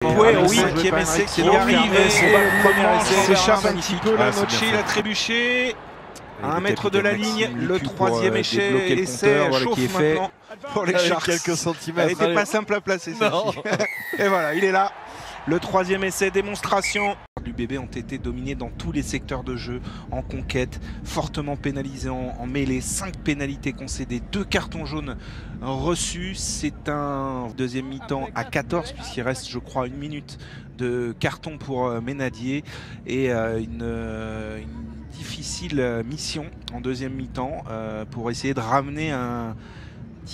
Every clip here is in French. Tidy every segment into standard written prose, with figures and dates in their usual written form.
Oui, au 8e essai qui arrive, le premier essai s'échappe un petit peu, la Noche, il a trébuché à 1 mètre de la ligne, le 3e essai chauffe maintenant pour les Sharks. Quelques centimètres. Elle n'était pas simple à placer celle-ci. Et voilà, il est là. Le 3e essai, démonstration. L'UBB ont été dominés dans tous les secteurs de jeu, en conquête, fortement pénalisés en mêlée, 5 pénalités concédées, 2 cartons jaunes reçus. C'est un deuxième mi-temps à 14, puisqu'il reste, je crois, 1 minute de carton pour Ménadier et une difficile mission en deuxième mi-temps pour essayer de ramener un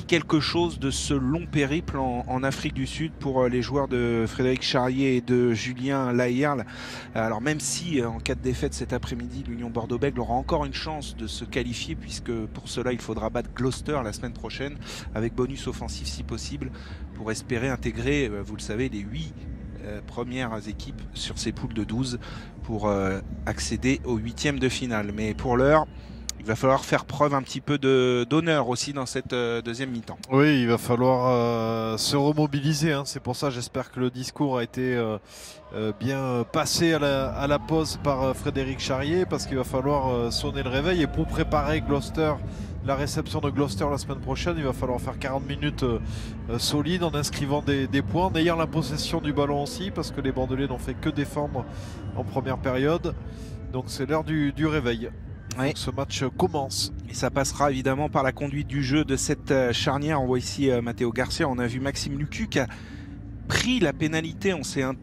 quelque chose de ce long périple en Afrique du Sud pour les joueurs de Frédéric Charrier et de Julien Lahirle. Alors même si en cas de défaite cet après-midi, l'Union Bordeaux-Bègles aura encore une chance de se qualifier, puisque pour cela il faudra battre Gloucester la semaine prochaine avec bonus offensif si possible pour espérer intégrer, vous le savez, les 8 premières équipes sur ces poules de 12 pour accéder aux 8e de finale. Mais pour l'heure, il va falloir faire preuve un petit peu d'honneur aussi dans cette deuxième mi-temps. Oui, il va falloir se remobiliser. Hein. C'est pour ça, j'espère que le discours a été bien passé à la pause par Frédéric Charrier, parce qu'il va falloir sonner le réveil. Et pour préparer Gloucester, la réception de Gloucester la semaine prochaine, il va falloir faire 40 minutes solides en inscrivant des points, en ayant la possession du ballon aussi, parce que les Bordelais n'ont fait que défendre en première période. Donc c'est l'heure du réveil. Oui. Ce match commence. Et ça passera évidemment par la conduite du jeu de cette charnière. On voit ici Matteo Garcia, on a vu Maxime Lucu qui a pris la pénalité. On s'est un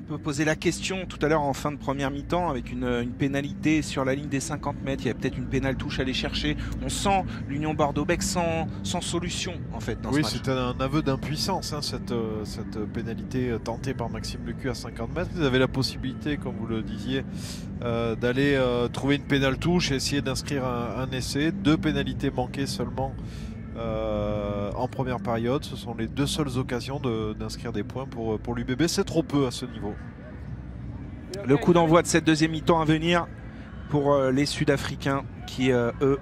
peu posé la question tout à l'heure en fin de première mi-temps avec une pénalité sur la ligne des 50 mètres. Il y a peut-être une pénale touche à aller chercher. On sent l'Union Bordeaux-Bègles sans solution en fait dans ce match. Oui, c'est un aveu d'impuissance, hein, cette pénalité tentée par Maxime Lucu à 50 mètres. Vous avez la possibilité, comme vous le disiez, d'aller trouver une pénale touche et essayer d'inscrire un essai. 2 pénalités manquées seulement en première période. Ce sont les 2 seules occasions d'inscrire des points pour l'UBB. C'est trop peu à ce niveau. Le coup d'envoi de cette deuxième mi-temps à venir pour les Sud-Africains qui, eux,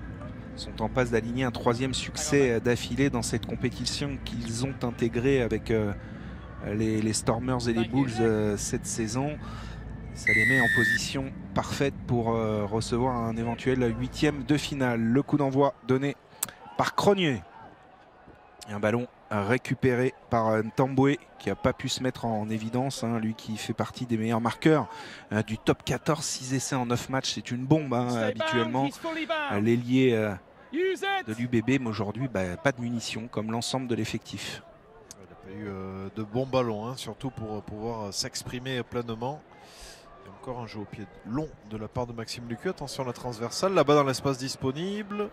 sont en passe d'aligner un 3e succès d'affilée dans cette compétition qu'ils ont intégrée avec les Stormers et les Bulls cette saison. Ça les met en position parfaite pour recevoir un éventuel 8e de finale. Le coup d'envoi donné par Cronier. Et un ballon récupéré par Ntamboué qui n'a pas pu se mettre en évidence, hein, lui qui fait partie des meilleurs marqueurs du top 14, 6 essais en 9 matchs, c'est une bombe hein, habituellement. L'ailier de l'UBB, mais aujourd'hui pas de munitions comme l'ensemble de l'effectif. Il n'a pas eu de bons ballons, hein, surtout pour pouvoir s'exprimer pleinement. Et encore un jeu au pied long de la part de Maxime Lucu. Attention à la transversale, là-bas dans l'espace disponible.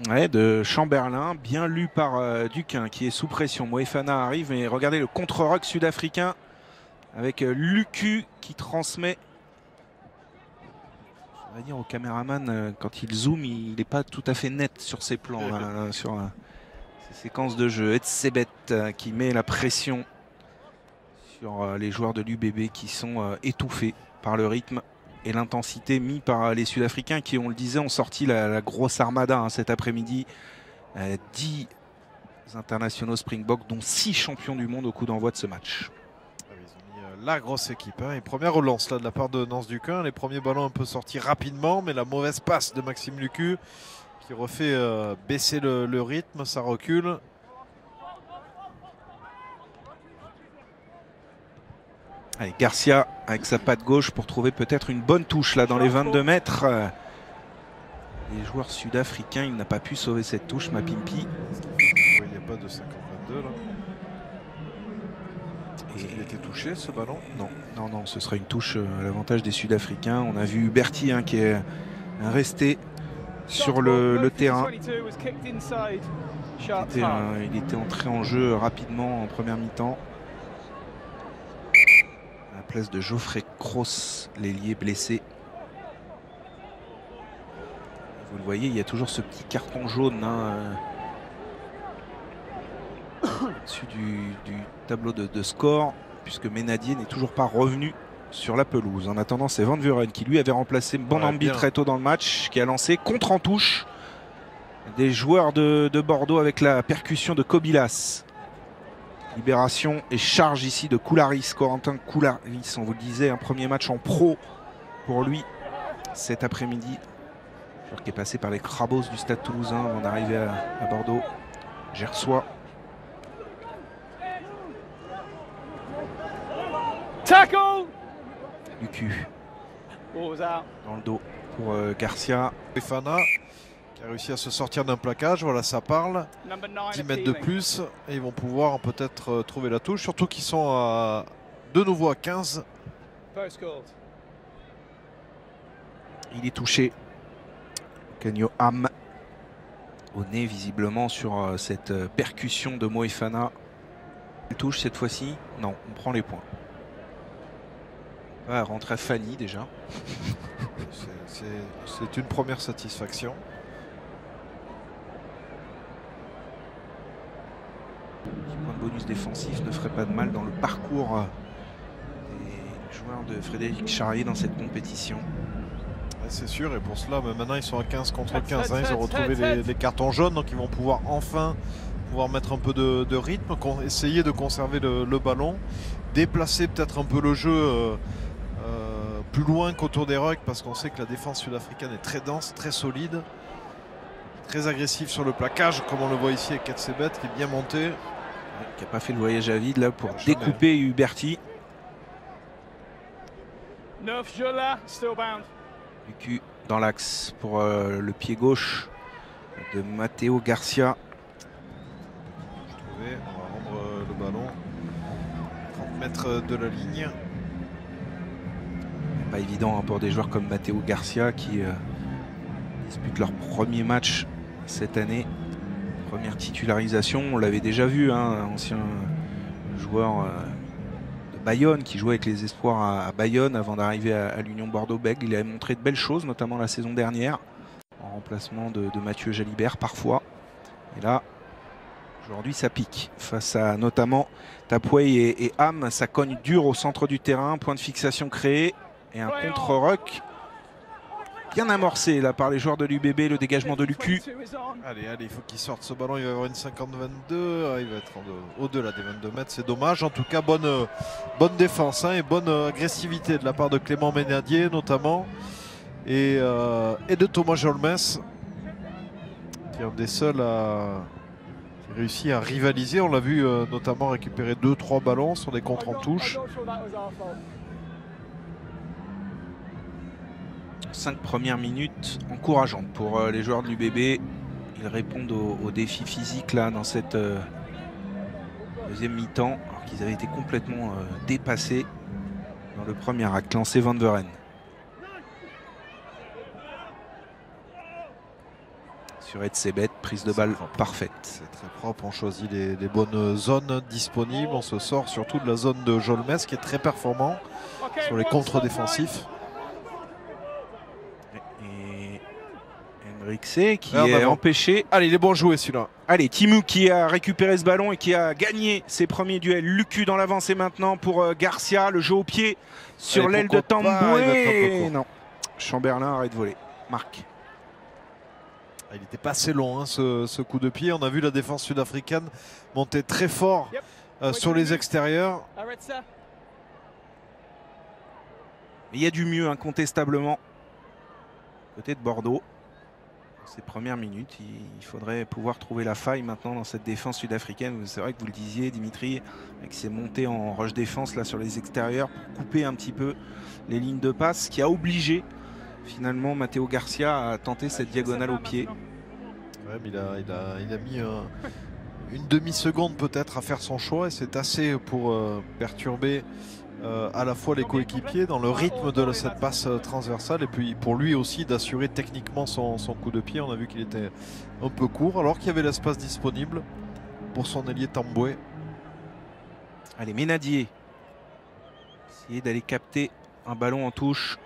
Ouais, de Chamberlain, bien lu par Duquin qui est sous pression. Moefana arrive et regardez le contre-rock sud-africain avec Lucu qui transmet. On va dire au caméraman, quand il zoome, il n'est pas tout à fait net sur ses plans, là, sur ces séquences de jeu. Etsebet qui met la pression sur les joueurs de l'UBB qui sont étouffés par le rythme et l'intensité mis par les Sud-Africains qui, on le disait, ont sorti la grosse armada hein, cet après-midi. 10 internationaux Springbok, dont 6 champions du monde au coup d'envoi de ce match. Ils ont mis la grosse équipe. Hein. Et première relance là, de la part de Nance Duquin. Les premiers ballons un peu sortis rapidement, mais la mauvaise passe de Maxime Lucu qui refait baisser le rythme, ça recule. Allez, Garcia avec sa patte gauche pour trouver peut-être une bonne touche là dans les 22 mètres. Les joueurs sud-africains, il n'a pas pu sauver cette touche, Mapimpi. Il n'y a pas de 50-22 là. Il était touché ce ballon? Non, ce serait une touche à l'avantage des Sud-Africains. On a vu Berti hein, qui est resté sur le terrain. Il était entré en jeu rapidement en première mi-temps. À la place de Geoffrey Cross, l'ailier blessé. Vous le voyez, il y a toujours ce petit carton jaune hein, au-dessus du tableau de score, puisque Ménadier n'est toujours pas revenu sur la pelouse. En attendant, c'est Van Vuren qui lui avait remplacé Bonambi très tôt dans le match, qui a lancé contre en touche des joueurs de Bordeaux avec la percussion de Kobilas. Libération et charge ici de Koularis, Corentin Koularis, on vous le disait, un premier match en pro pour lui cet après-midi. Joueur qui est passé par les Crabos du Stade Toulousain avant d'arriver à Bordeaux. Gersois. Tackle. Lucu dans le dos pour Garcia. Fana qui a réussi à se sortir d'un plaquage, voilà, ça parle. 10 mètres de plus et ils vont pouvoir peut-être trouver la touche, surtout qu'ils sont de nouveau à 15. Il est touché. Kenyo Ham au nez visiblement sur cette percussion de Moefana. Il touche cette fois-ci? Non, on prend les points. Ah, rentrer Fanny déjà. C'est une première satisfaction. Petit point de bonus défensif ne ferait pas de mal dans le parcours des joueurs de Frédéric Charrier dans cette compétition. C'est sûr, et pour cela, mais maintenant ils sont à 15 contre 15. Hein, ils ont retrouvé les cartons jaunes, donc ils vont pouvoir enfin mettre un peu de rythme, essayer de conserver le ballon, déplacer peut-être un peu le jeu plus loin qu'autour des rucks, parce qu'on sait que la défense sud-africaine est très dense, très solide, très agressive sur le plaquage, comme on le voit ici avec Ketsebet qui est bien monté. Qui n'a pas fait le voyage à vide là pour découper Huberti. Lucu dans l'axe pour le pied gauche de Matteo Garcia. On va rendre le ballon 30 mètres de la ligne. Pas évident hein, pour des joueurs comme Matteo Garcia qui disputent leur premier match cette année. Première titularisation, on l'avait déjà vu, hein, ancien joueur de Bayonne qui jouait avec les espoirs à Bayonne avant d'arriver à l'Union Bordeaux-Bègles. Il avait montré de belles choses, notamment la saison dernière, en remplacement de Mathieu Jalibert parfois. Et là, aujourd'hui, ça pique. Face à notamment Tapoué et Ham, ça cogne dur au centre du terrain, point de fixation créé et un contre-ruck bien amorcé là par les joueurs de l'UBB, le dégagement de Lucu. Allez, il faut qu'il sorte ce ballon, il va avoir une 50-22, il va être au-delà des 22 mètres, c'est dommage. En tout cas, bonne défense hein, et bonne agressivité de la part de Clément Ménadier notamment et de Thomas Jolmes, qui est un des seuls à réussir à rivaliser. On l'a vu notamment récupérer 2-3 ballons sur des contres en touche. 5 premières minutes encourageantes pour les joueurs de l'UBB. Ils répondent aux défis physiques là dans cette deuxième mi-temps, alors qu'ils avaient été complètement dépassés dans le premier acte. Lancé Van Veren. Sur Edsebet, prise de balle parfaite. C'est très propre, on choisit les bonnes zones disponibles. On se sort surtout de la zone de Jolmes qui est très performant sur les contres défensifs. Henrikse qui est empêché. Allez, il est bon joué celui-là. Allez, Timu qui a récupéré ce ballon et qui a gagné ses premiers duels. Lucu dans l'avancée maintenant pour Garcia. Le jeu au pied sur l'aile de Tamboué. Non, Chamberlain arrête de voler. Marc. Il n'était pas assez long hein, ce coup de pied. On a vu la défense sud-africaine monter très fort sur les extérieurs. Il y a du mieux incontestablement côté de Bordeaux. Ces premières minutes, il faudrait pouvoir trouver la faille maintenant dans cette défense sud-africaine. C'est vrai que vous le disiez, Dimitri, qui s'est monté en rush défense là sur les extérieurs pour couper un petit peu les lignes de passe, qui a obligé finalement Matteo Garcia à tenter cette diagonale au pied. Ouais, mais il a mis une demi-seconde peut-être à faire son choix et c'est assez pour perturber à la fois les coéquipiers dans le rythme de cette passe transversale et puis pour lui aussi d'assurer techniquement son coup de pied. On a vu qu'il était un peu court alors qu'il y avait l'espace disponible pour son ailier Tamboué. Allez, Ménadier. Essayer d'aller capter un ballon en touche.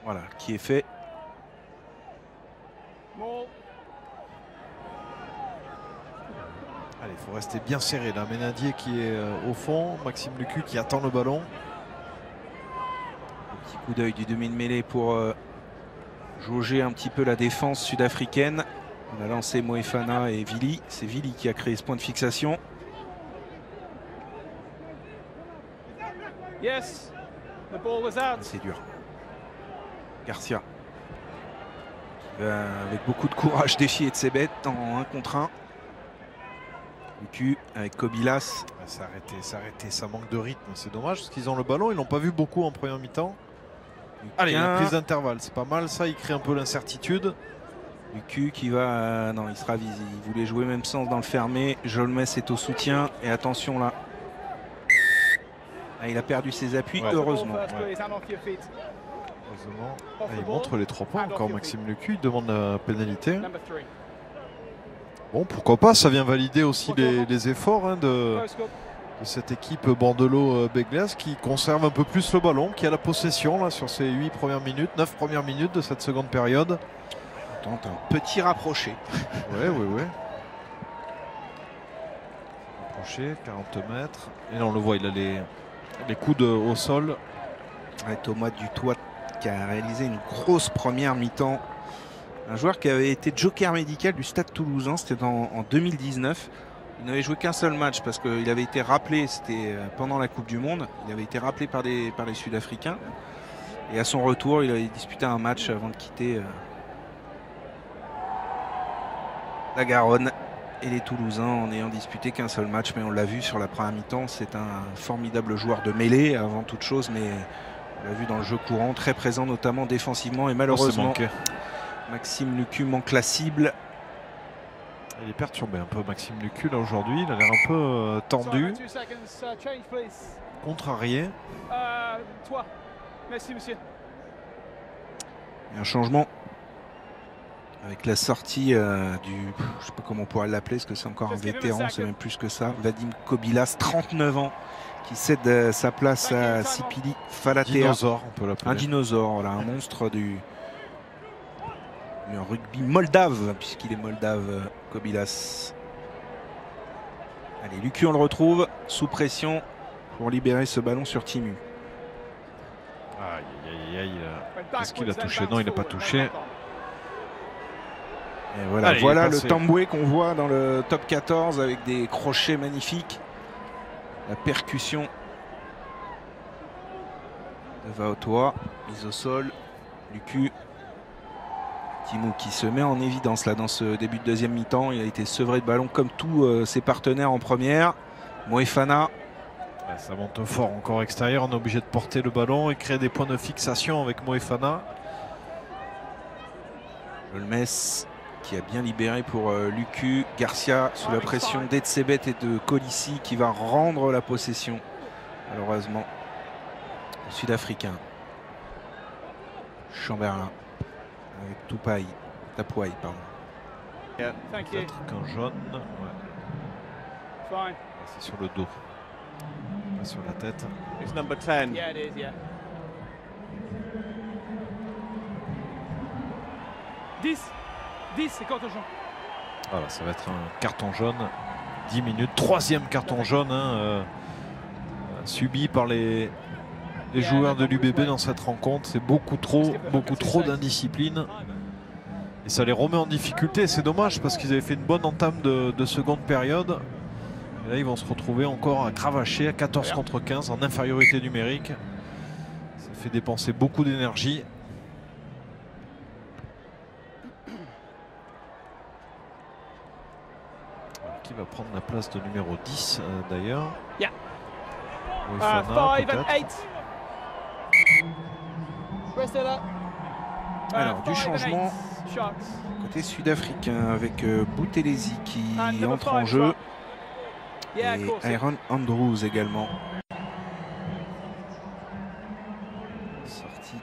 Voilà, qui est fait. Allez, il faut rester bien serré là. Ménadier qui est au fond, Maxime Lucu qui attend le ballon. Un petit coup d'œil du demi de mêlée pour jauger un petit peu la défense sud-africaine. On a lancé Moefana et Vili. C'est Vili qui a créé ce point de fixation. Yes, the ball was out. C'est dur. Garcia qui va avec beaucoup de courage défier Tsebet en 1 contre 1. Lucu avec Kobilas. Ça a arrêté, ça manque de rythme. C'est dommage parce qu'ils ont le ballon, ils l'ont pas vu beaucoup en première mi-temps. Allez, la prise d'intervalle, c'est pas mal ça, il crée un peu l'incertitude. Lucu qui va... non, il sera visé. Il voulait jouer même sens dans le fermé. Jolmes est au soutien. Et attention là. Ah, il a perdu ses appuis, ouais. Heureusement. Ouais. Heureusement. Ah, il montre les 3 points encore, Maxime Lucu. Il demande la pénalité. Bon, pourquoi pas, ça vient valider aussi les efforts hein, de cette équipe Bordelot-Bègles qui conserve un peu plus le ballon, qui a la possession là, sur ces 9 premières minutes de cette seconde période. On tente un petit rapproché. Oui. Rapproché, 40 mètres. Et là, on le voit, il a les coudes au sol. Ouais, Thomas Dutoit qui a réalisé une grosse première mi-temps. Un joueur qui avait été joker médical du Stade Toulousain, c'était en 2019. Il n'avait joué qu'un seul match parce qu'il avait été rappelé, c'était pendant la Coupe du Monde, il avait été rappelé par les Sud-Africains. Et à son retour, il avait disputé un match avant de quitter la Garonne et les Toulousains en n'ayant disputé qu'un seul match. Mais on l'a vu sur la première mi-temps, c'est un formidable joueur de mêlée avant toute chose, mais on l'a vu dans le jeu courant, très présent notamment défensivement et malheureusement. Maxime Lucu manque la cible. Il est perturbé un peu Maxime Lucu là aujourd'hui, il a l'air un peu tendu, contrarié. Merci monsieur. Et un changement avec la sortie du, je sais pas comment on pourrait l'appeler, parce que c'est encore un vétéran, c'est même plus que ça, Vadim Kobilas, 39 ans, qui cède sa place à Sipili Falatea. Dinosaure, on peut l'appeler. Un dinosaure, voilà, un monstre du rugby moldave, puisqu'il est moldave, Kobilas. Allez, Lucu, on le retrouve sous pression pour libérer ce ballon sur Timu. Aïe. Est-ce qu'il a touché? Non, il n'a pas touché. Et voilà, allez, voilà le Tamboué qu'on voit dans le top 14 avec des crochets magnifiques. La percussion de Vaotoa, mise au sol, Lucu. Timou qui se met en évidence là dans ce début de deuxième mi-temps. Il a été sevré de ballon comme tous ses partenaires en première. Moefana. Ça monte fort encore extérieur. On est obligé de porter le ballon et créer des points de fixation avec Moefana. Jolmes qui a bien libéré pour Lucu. Garcia sous la pression d'Etsebet et de Colissi qui va rendre la possession malheureusement au Sud-Africain. Chamberlain. Avec Tapouaï, pardon. Peut-être qu'un jaune. Ouais. C'est sur le dos, pas sur la tête. It's number 10. Yeah, it is, yeah. 10, c'est carton jaune. Voilà, ça va être un carton jaune. 10 minutes, 3e carton jaune subi par les joueurs de l'UBB dans cette rencontre. C'est beaucoup trop d'indiscipline. Et ça les remet en difficulté. C'est dommage parce qu'ils avaient fait une bonne entame de seconde période. Et là, ils vont se retrouver encore à cravacher à 14 contre 15 en infériorité numérique. Ça fait dépenser beaucoup d'énergie. Qui va prendre la place de numéro 10 d'ailleurs. Yeah. Alors du changement côté sud-africain avec Boutelesi qui entre en jeu et Aaron Andrews également. Sortie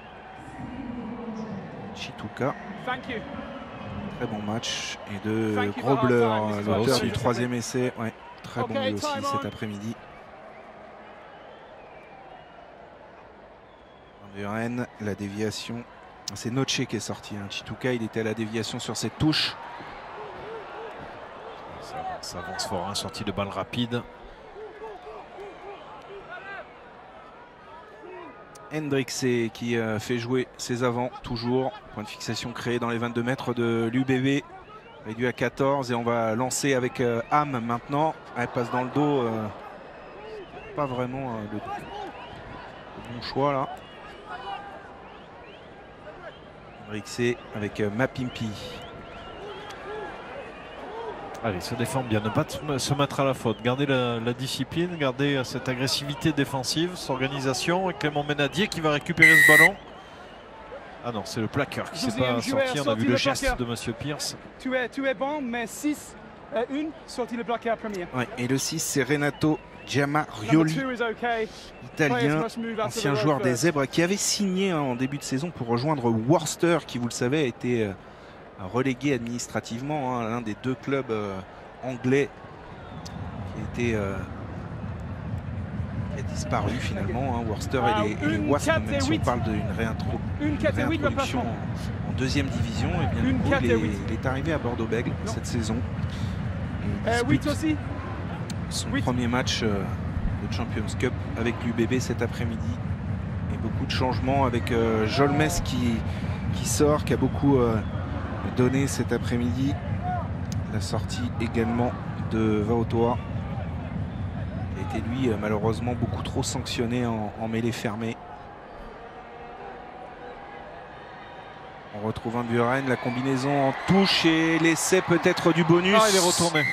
Chituka. Très bon match et de Grobler, l'auteur du 3e essai. Ouais, très bon lui aussi cet après-midi. La déviation, c'est Noche qui est sorti. Chituka, il était à la déviation sur cette touche. Ça avance fort, sortie de balle rapide. Hendrixé qui fait jouer ses avants, toujours. Point de fixation créé dans les 22 mètres de l'UBB. Réduit à 14 et on va lancer avec Ham maintenant. Elle passe dans le dos. Pas vraiment le bon choix là. Henriksé avec Mapimpi. Allez, se défend bien, ne pas se mettre à la faute, garder la discipline, garder cette agressivité défensive, cette organisation. Et Clément Ménadier qui va récupérer ce ballon. Ah non, c'est le plaqueur qui ne s'est pas sorti. On a vu le geste de Monsieur Pierce. Tu es bon, mais 6 1, sorti le plaqueur premier. Ouais, et le 6, c'est Renato Giamarioli, italien, ancien joueur des Zèbres, qui avait signé en début de saison pour rejoindre Worcester, qui, vous le savez, a été relégué administrativement, l'un des deux clubs anglais qui a disparu finalement, Worcester et les Wasps, même si on parle d'une réintroduction en deuxième division. Et bien du coup, il est arrivé à Bordeaux-Bègles cette saison. Et dispute son premier match de Champions Cup avec l'UBB cet après-midi. Et beaucoup de changements avec Jolmes qui sort, qui a beaucoup donné cet après-midi. La sortie également de Vaotoa a été lui malheureusement beaucoup trop sanctionné en mêlée fermée. On retrouve un Buren, la combinaison en touche et l'essai peut-être du bonus. Ah, il est retourné.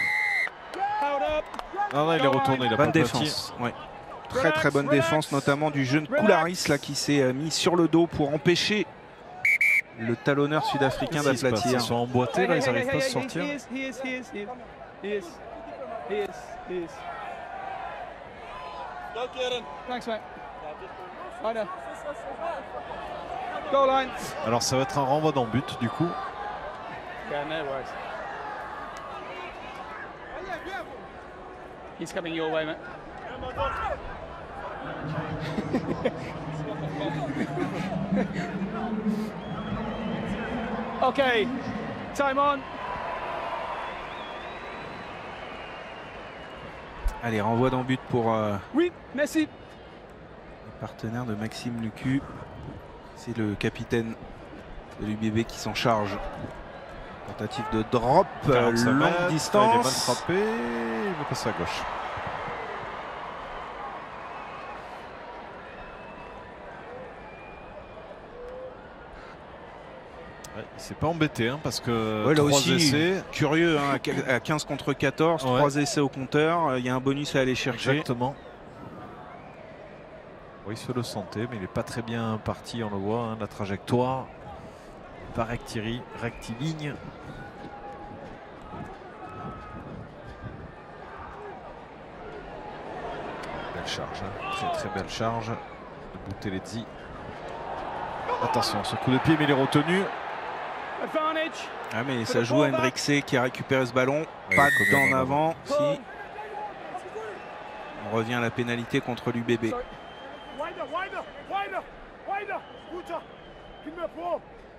Ah non, il est retourné, il a bonne pas défense. Ouais. Très bonne défense, notamment du jeune Koularis là, qui s'est mis sur le dos pour empêcher le talonneur sud-africain d'aplatir. Ils sont emboîtés là, ils n'arrivent pas à se sortir. Alors ça va être un renvoi dans le but du coup. He's coming your way, mate. Okay, time on. Allez, renvoi dans le but pour oui, merci. Le partenaire de Maxime Lucu. C'est le capitaine de l'UBB qui s'en charge. Tentative de drop, longue distance. Il est mal frappé, il va passer à gauche. Ouais, il s'est pas embêté parce que là 3 aussi, essais. Curieux, à 15 contre 14, 3 essais au compteur. Il y a un bonus à aller chercher. Exactement. Oui, il se le sentait, mais il n'est pas très bien parti, on le voit, la trajectoire. Pas rectiligne. Belle charge, très belle charge de Boutelezzi. Attention, ce coup de pied, mais il est retenu. Ah mais ça joue à Henriksé qui a récupéré ce ballon. Pas de temps en avant. Si. On revient à la pénalité contre l'UBB.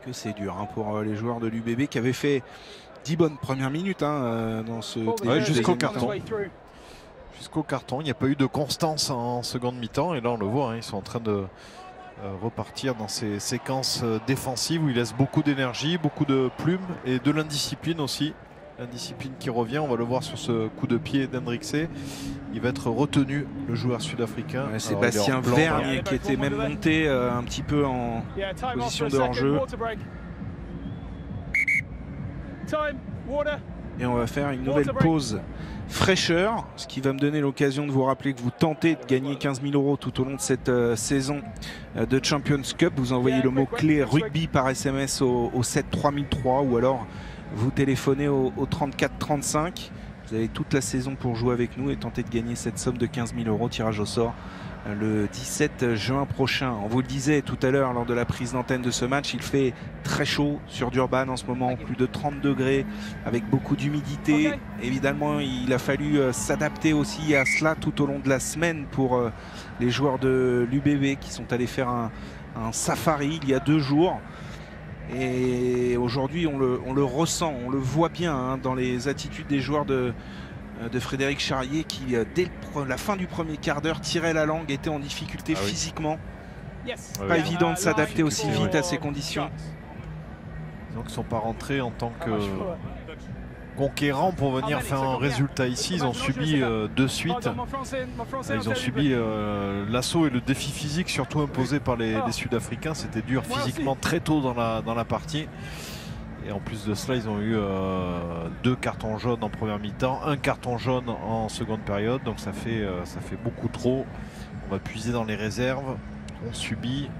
Que c'est dur pour les joueurs de l'UBB qui avaient fait 10 bonnes premières minutes dans ce jusqu'au carton. Jusqu'au carton, il n'y a pas eu de constance en seconde mi-temps et là on le voit, ils sont en train de repartir dans ces séquences défensives où ils laissent beaucoup d'énergie, beaucoup de plumes et de l'indiscipline aussi. L'indiscipline qui revient, on va le voir sur ce coup de pied d'Henriksé. Il va être retenu, le joueur sud-africain. Sébastien Vergne qui était même monté un petit peu en position de hors-jeu. Et on va faire une nouvelle pause fraîcheur, ce qui va me donner l'occasion de vous rappeler que vous tentez de gagner 15 000 € tout au long de cette saison de Champions Cup. Vous envoyez le mot-clé rugby par SMS au 7 3003 ou alors vous téléphonez au 34 35. Vous avez toute la saison pour jouer avec nous et tenter de gagner cette somme de 15 000 €. Tirage au sort le 17 juin prochain. On vous le disait tout à l'heure lors de la prise d'antenne de ce match, il fait très chaud sur Durban en ce moment, plus de 30 degrés avec beaucoup d'humidité. Évidemment, il a fallu s'adapter aussi à cela tout au long de la semaine pour les joueurs de l'UBB qui sont allés faire un safari il y a 2 jours. Et aujourd'hui, on le ressent, on le voit bien dans les attitudes des joueurs de Frédéric Charrier qui, dès la fin du premier quart d'heure, tirait la langue, était en difficulté physiquement. Pas évident de s'adapter aussi vite à ces conditions. Donc ils ne sont pas rentrés en tant que conquérants pour venir faire un résultat ici. Ils ont subi de suite. Ils ont subi l'assaut et le défi physique surtout imposé par les Sud-Africains. C'était dur physiquement très tôt dans la partie. Et en plus de cela, ils ont eu 2 cartons jaunes en première mi-temps, 1 carton jaune en seconde période. Donc ça fait beaucoup trop. On va puiser dans les réserves. On subit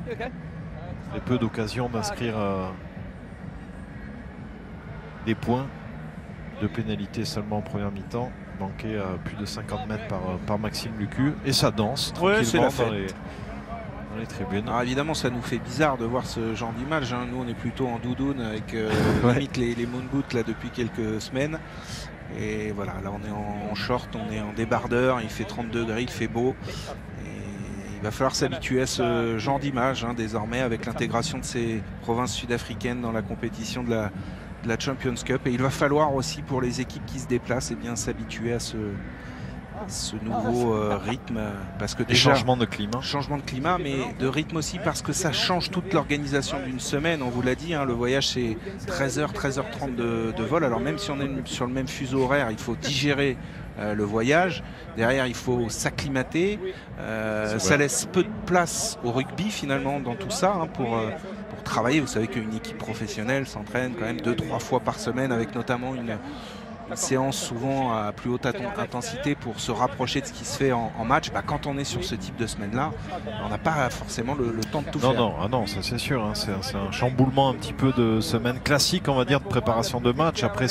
très peu d'occasions d'inscrire des points. De pénalité seulement en première mi-temps. Manqué à plus de 50 mètres par Maxime Lucu. Et ça danse tranquillement dans les tribunes. Alors évidemment, ça nous fait bizarre de voir ce genre d'image. Hein. Nous, on est plutôt en doudoune avec limite les moon boots là, depuis quelques semaines. Et voilà, là on est en short, on est en débardeur, il fait 30 degrés, il fait beau. Et il va falloir s'habituer à ce genre d'image hein, désormais avec l'intégration de ces provinces sud-africaines dans la compétition de la Champions Cup. Et il va falloir aussi pour les équipes qui se déplacent s'habituer à ce nouveau rythme, parce que déjà changement de climat, mais de rythme aussi parce que ça change toute l'organisation d'une semaine. On vous l'a dit, hein, le voyage c'est 13h, 13h30 de vol. Alors même si on est sur le même fuseau horaire, il faut digérer le voyage. Derrière, il faut s'acclimater. Ça laisse peu de place au rugby finalement dans tout ça hein, pour travailler. Vous savez qu'une équipe professionnelle s'entraîne quand même 2-3 fois par semaine avec notamment une séance souvent à plus haute intensité pour se rapprocher de ce qui se fait en match. Bah, quand on est sur ce type de semaine-là, on n'a pas forcément le temps de tout faire. Non, ça c'est sûr. Hein, c'est un chamboulement un petit peu de semaine classique, on va dire, de préparation de match. Après,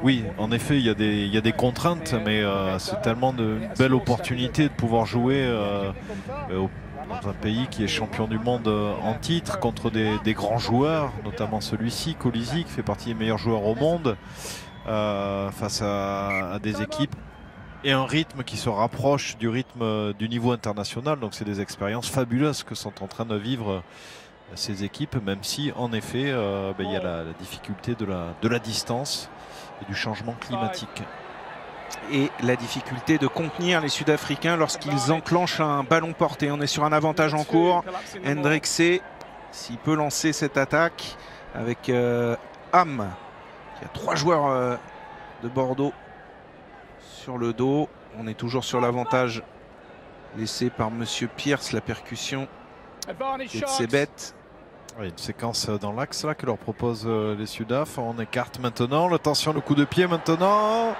oui, en effet, il y a des contraintes, mais c'est tellement de belles opportunités de pouvoir jouer dans un pays qui est champion du monde en titre contre des grands joueurs, notamment celui-ci, Colisi, qui fait partie des meilleurs joueurs au monde. Face à des équipes et un rythme qui se rapproche du rythme du niveau international. Donc c'est des expériences fabuleuses que sont en train de vivre ces équipes, même si en effet il y a la difficulté de la distance et du changement climatique. Et la difficulté de contenir les Sud-Africains lorsqu'ils enclenchent un ballon porté. On est sur un avantage en cours. Hendrixé, s'il peut lancer cette attaque avec Ham. Il y a 3 joueurs de Bordeaux sur le dos. On est toujours sur l'avantage laissé par Monsieur Pierce, la percussion et de ses bêtes. Oui, une séquence dans l'axe là que leur proposent les Sudaf. On écarte maintenant. Attention, le coup de pied maintenant.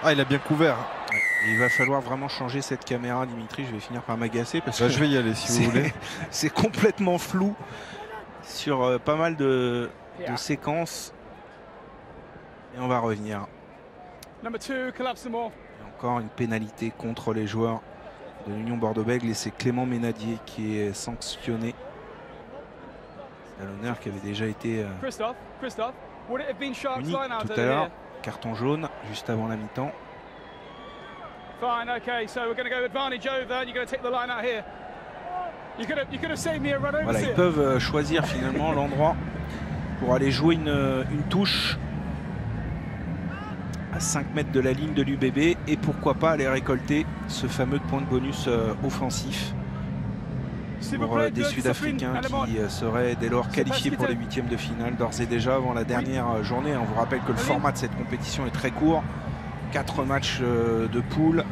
Ah, il a bien couvert. Et il va falloir vraiment changer cette caméra, Dimitri. Je vais finir par m'agacer parce que je vais y aller si vous voulez. C'est complètement flou sur pas mal de séquences. Et on va revenir. Et encore une pénalité contre les joueurs de l'Union Bordeaux-Bègles et c'est Clément Ménadier qui est sanctionné. C'est à l'honneur qui avait déjà été puni tout à l'heure. Carton jaune juste avant la mi-temps. Voilà, ils peuvent choisir finalement l'endroit pour aller jouer une touche à 5 mètres de la ligne de l'UBB et pourquoi pas aller récolter ce fameux point de bonus offensif pour des Sud-Africains qui seraient dès lors qualifiés pour les 8e de finale d'ores et déjà avant la dernière journée. On vous rappelle que le format de cette compétition est très court, 4 matchs de poule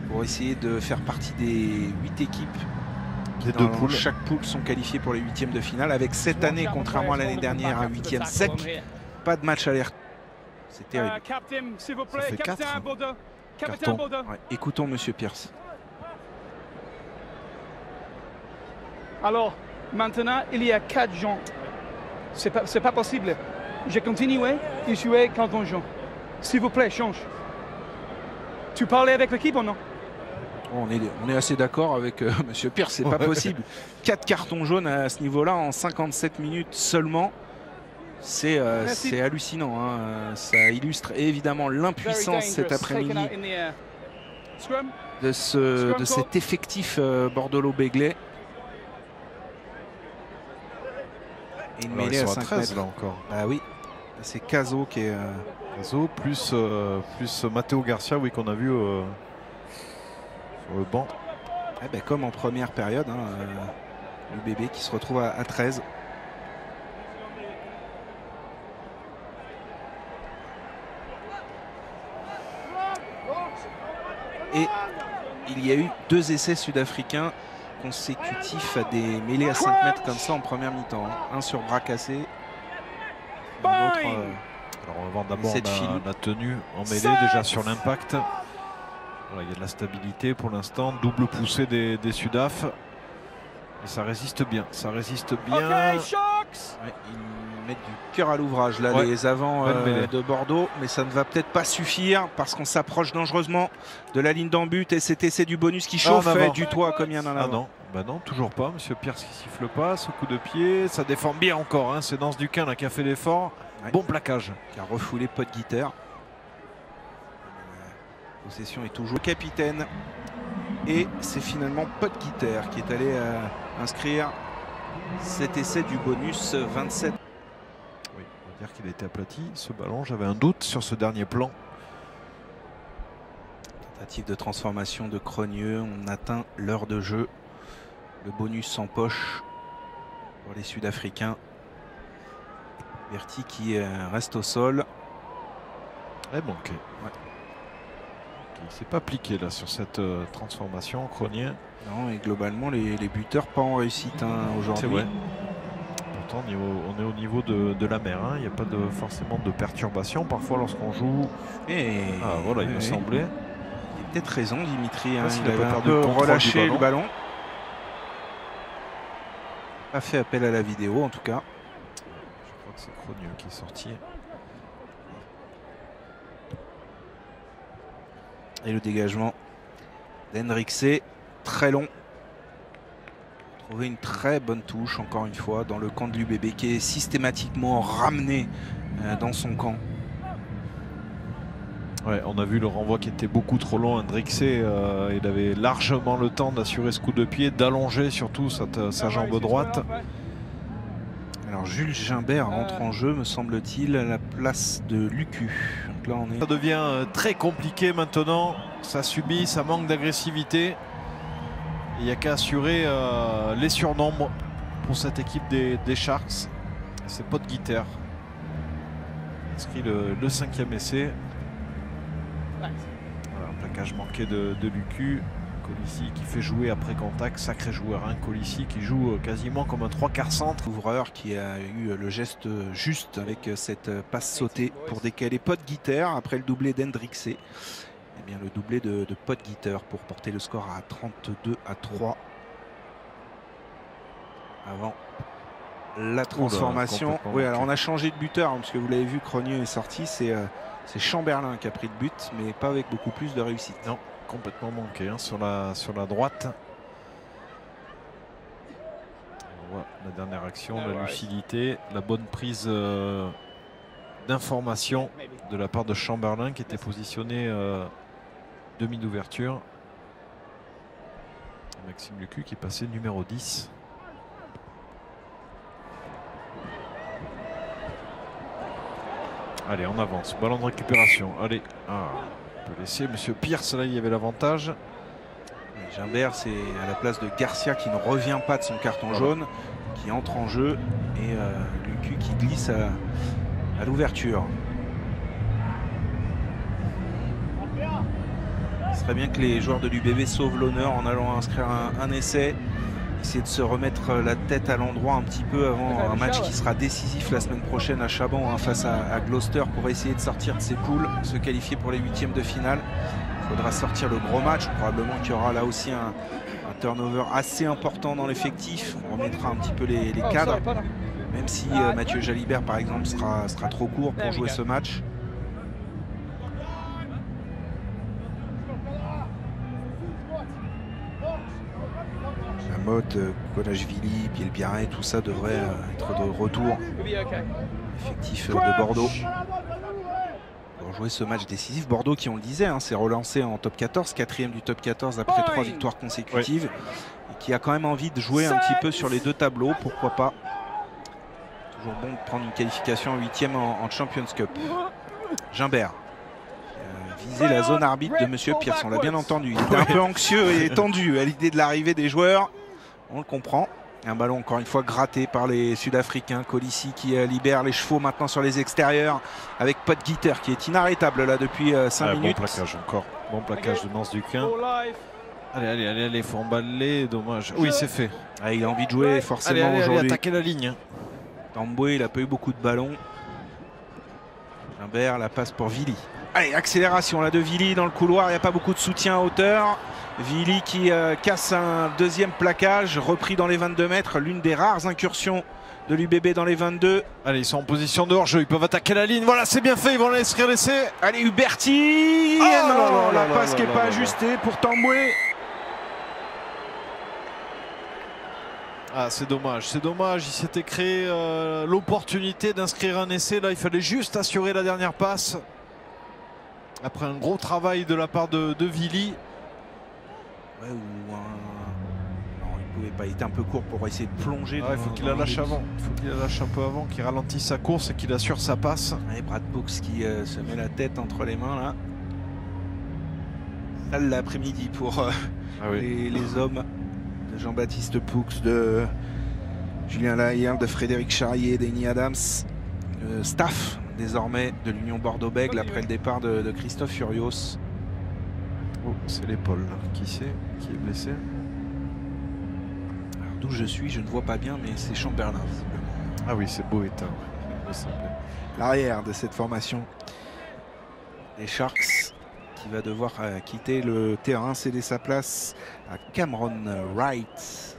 pour essayer de faire partie des 8 équipes qui dans chaque poule sont qualifiées pour les 8e de finale avec cette année, contrairement à l'année dernière, un 8e sec, pas de match aller. C'est terrible. Ça fait 4 cartons. Ouais. Écoutons Monsieur Pierce. Alors, maintenant, il y a 4 gens. C'est pas possible. J'ai continué et joué carton jaune. S'il vous plaît, change. Tu parlais avec l'équipe ou non? On est assez d'accord avec Monsieur Pierce, c'est pas possible. 4 cartons jaunes à ce niveau-là en 57 minutes seulement. C'est hallucinant. Hein. Ça illustre évidemment l'impuissance cet après-midi de cet effectif bordelot-béglais. Et une mêlée à 5 13 mètres. Là encore. Ah oui, c'est Caso qui est... Caso plus Matteo Garcia, oui, qu'on a vu sur le banc. Eh ben, comme en première période, hein, l'UBB qui se retrouve à 13. Et il y a eu 2 essais sud-africains consécutifs à des mêlées à 5 mètres comme ça en première mi-temps. Un sur bras cassé. Un autre, alors on va voir d'abord la tenue en mêlée, déjà sur l'impact. Voilà, il y a de la stabilité pour l'instant. Double poussée des Sudaf. Et ça résiste bien. Ça résiste bien. Ouais, ils mettent du cœur à l'ouvrage là, les avants de Bordeaux, mais ça ne va peut-être pas suffire parce qu'on s'approche dangereusement de la ligne d'en but et cet essai du bonus qui chauffe du toit comme il y en a là. Ah non, bah non, toujours pas. Monsieur Pierce qui siffle pas, ce coup de pied, ça défend bien encore. Hein. C'est Nance Duquin là qui a fait l'effort. Bon plaquage. Qui a refoulé Potgieter. Possession est toujours capitaine. Et c'est finalement Potgieter qui est allé inscrire cet essai du bonus 27. Oui, on va dire qu'il a été aplati ce ballon. J'avais un doute sur ce dernier plan. Tentative de transformation de Cronieux. On atteint l'heure de jeu. Le bonus en poche pour les Sud-Africains. Berti qui reste au sol. Et manqué. Ouais. Il ne s'est pas appliqué là sur cette transformation, Cronier. Non, et globalement les buteurs pas en réussite aujourd'hui. C'est vrai. Pourtant on est au niveau de la mer. Hein. Il n'y a pas forcément de perturbation parfois lorsqu'on joue. Ah voilà, il me semblait. Il a peut-être raison Dimitri. Hein, il a un peu relâché le ballon. Pas fait appel à la vidéo en tout cas. Je crois que c'est Cronieux qui est sorti. Et le dégagement d'Hendrixé, très long. Trouver une très bonne touche, encore une fois, dans le camp de l'UBB qui est systématiquement ramené dans son camp. Ouais, on a vu le renvoi qui était beaucoup trop long. Hendrixé, il avait largement le temps d'assurer ce coup de pied, d'allonger surtout sa jambe droite. Alors Jules Gimbert entre en jeu, me semble-t-il, à la place de Lucu. Donc là, ça devient très compliqué maintenant. Ça subit, ça manque d'agressivité. Il n'y a qu'à assurer les surnombres pour cette équipe des Sharks. C'est Potgieter. Inscrit le 5e essai. Voilà, un plaquage manqué de Lucu. Colissi qui fait jouer après contact, sacré joueur, hein. Colissi qui joue quasiment comme un 3/4 centre. Ouvreur qui a eu le geste juste avec cette passe sautée pour décaler Potgieter après le doublé d'Hendrixé. Et bien le doublé de Potgieter pour porter le score à 32-3 avant la transformation. Oui, alors on a changé de buteur hein, parce que vous l'avez vu, Cronieux est sorti, c'est Chamberlain qui a pris le but, mais pas avec beaucoup plus de réussite. Non. Complètement manqué hein, sur la droite. On voit la dernière action, la lucidité, la bonne prise d'information de la part de Chamberlain qui était positionné demi d'ouverture. Maxime Lucu qui est passé numéro 10. Allez, on avance. Ballon de récupération. Allez. On peut laisser Monsieur Pierce, là il y avait l'avantage. Gimbert, c'est à la place de Garcia qui ne revient pas de son carton jaune, qui entre en jeu, et Lucu qui glisse à l'ouverture. Ce serait bien que les joueurs de l'UBB sauvent l'honneur en allant inscrire un essai, essayer de se remettre la tête à l'endroit un petit peu avant un match qui sera décisif la semaine prochaine à Chaban hein, face à Gloucester pour essayer de sortir de ses poules, se qualifier pour les 8e de finale. Il faudra sortir le gros match, probablement qu'il y aura là aussi un turnover assez important dans l'effectif. On remettra un petit peu les cadres, même si Mathieu Jalibert par exemple sera trop court pour jouer ce match. Mode, Konachvili, Bielbiaré, tout ça devrait être de retour. Effectif de Bordeaux. Pour jouer ce match décisif. Bordeaux qui, on le disait, hein, s'est relancé en top 14, 4e du top 14 après 3 victoires consécutives. Et qui a quand même envie de jouer un petit peu sur les 2 tableaux, pourquoi pas. Toujours bon de prendre une qualification en 8e en Champions Cup. Gimbert. Viser la zone arbitre de Monsieur Pierce, on l'a bien entendu. Il était un peu anxieux et tendu à l'idée de l'arrivée des joueurs. On le comprend. Un ballon encore une fois gratté par les Sud-Africains. Colissi qui libère les chevaux maintenant sur les extérieurs avec Potgieter qui est inarrêtable là depuis 5 minutes. Bon plaquage encore. Bon plaquage de Nance Duquin. Allez, faut emballer, dommage. Oui, c'est fait. Ah, il a envie de jouer forcément aujourd'hui. Allez, attaquer la ligne. Tamboué, il n'a pas eu beaucoup de ballons. Gimbert, la passe pour Villy. Allez, accélération là de Villy dans le couloir, il n'y a pas beaucoup de soutien à hauteur. Villy qui casse un deuxième plaquage, repris dans les 22 mètres, l'une des rares incursions de l'UBB dans les 22. Allez, ils sont en position de hors-jeu, ils peuvent attaquer la ligne. Voilà, c'est bien fait, ils vont laisser laisser. Allez, Huberti. Non, la passe qui n'est pas ajustée pour Tamboué. Ah, c'est dommage, il s'était créé l'opportunité d'inscrire un essai. Là, il fallait juste assurer la dernière passe. Après un gros travail de la part de Villy. Ouais, non, il pouvait pas, il était un peu court pour essayer de plonger. Il faut qu'il la lâche avant, il faut qu'il la lâche un peu avant, qu'il ralentisse sa course et qu'il assure sa passe. Et Brad Brooks qui se met la tête entre les mains là. Sale l'après-midi pour les hommes de Jean-Baptiste Poux, de Julien Lahire, de Frédéric Charrier, d'Eni Adams, le staff désormais de l'Union Bordeaux-Bègles après le départ de Christophe Furios. Oh, c'est l'épaule, qui c'est qui est blessé? D'où je suis, je ne vois pas bien, mais c'est Chamberlain. Ah oui, c'est Boeta. L'arrière de cette formation des Sharks qui va devoir quitter le terrain, céder sa place à Cameron Wright.